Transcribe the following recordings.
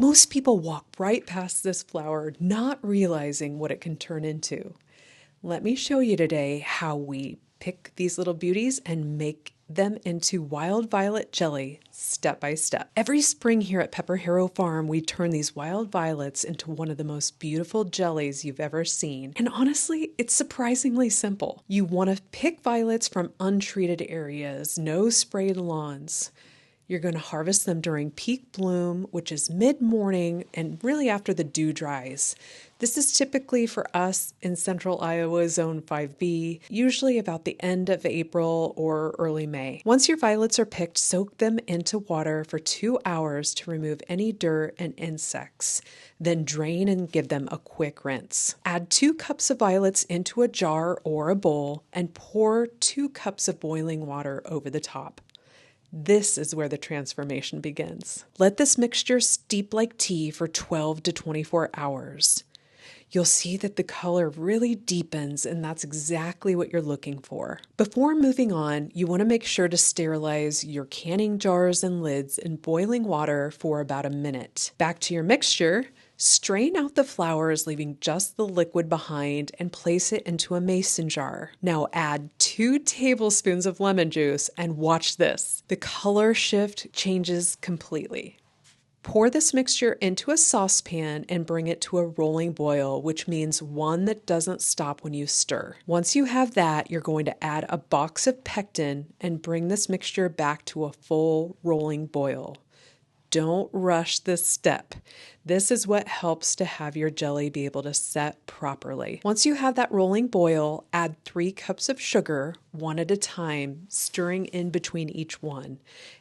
Most people walk right past this flower, not realizing what it can turn into. Let me show you today how we pick these little beauties and make them into wild violet jelly step by step. Every spring here at PepperHarrow Farm, we turn these wild violets into one of the most beautiful jellies you've ever seen. And honestly, it's surprisingly simple. You want to pick violets from untreated areas, no sprayed lawns. You're going to harvest them during peak bloom, which is mid-morning and really after the dew dries. This is typically for us in central Iowa, zone 5B, usually about the end of April or early May. Once your violets are picked, soak them into water for 2 hours to remove any dirt and insects. Then drain and give them a quick rinse. Add 2 cups of violets into a jar or a bowl and pour 2 cups of boiling water over the top. This is where the transformation begins. Let this mixture steep like tea for 12 to 24 hours. You'll see that the color really deepens, and that's exactly what you're looking for. Before moving on, you want to make sure to sterilize your canning jars and lids in boiling water for about a minute. Back to your mixture. Strain out the flowers, leaving just the liquid behind, and place it into a mason jar. Now add 2 tablespoons of lemon juice and watch this. The color shift changes completely. Pour this mixture into a saucepan and bring it to a rolling boil, which means one that doesn't stop when you stir. Once you have that, you're going to add a box of pectin and bring this mixture back to a full rolling boil. Don't rush this step. This is what helps to have your jelly be able to set properly. Once you have that rolling boil, add 3 cups of sugar, one at a time, stirring in between each one.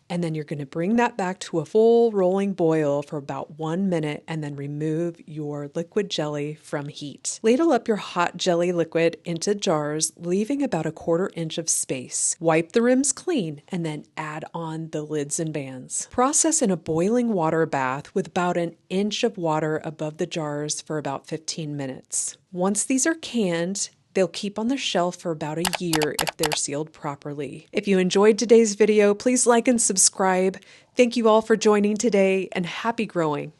And then you're going to bring that back to a full rolling boil for about 1 minute and then remove your liquid jelly from heat. Ladle up your hot jelly liquid into jars, leaving about a 1/4 inch of space. Wipe the rims clean and then add on the lids and bands. Process in a boiling water bath with about an inch of water above the jars for about 15 minutes. Once these are canned, they'll keep on the shelf for about a year if they're sealed properly. If you enjoyed today's video, please like and subscribe. Thank you all for joining today, and happy growing.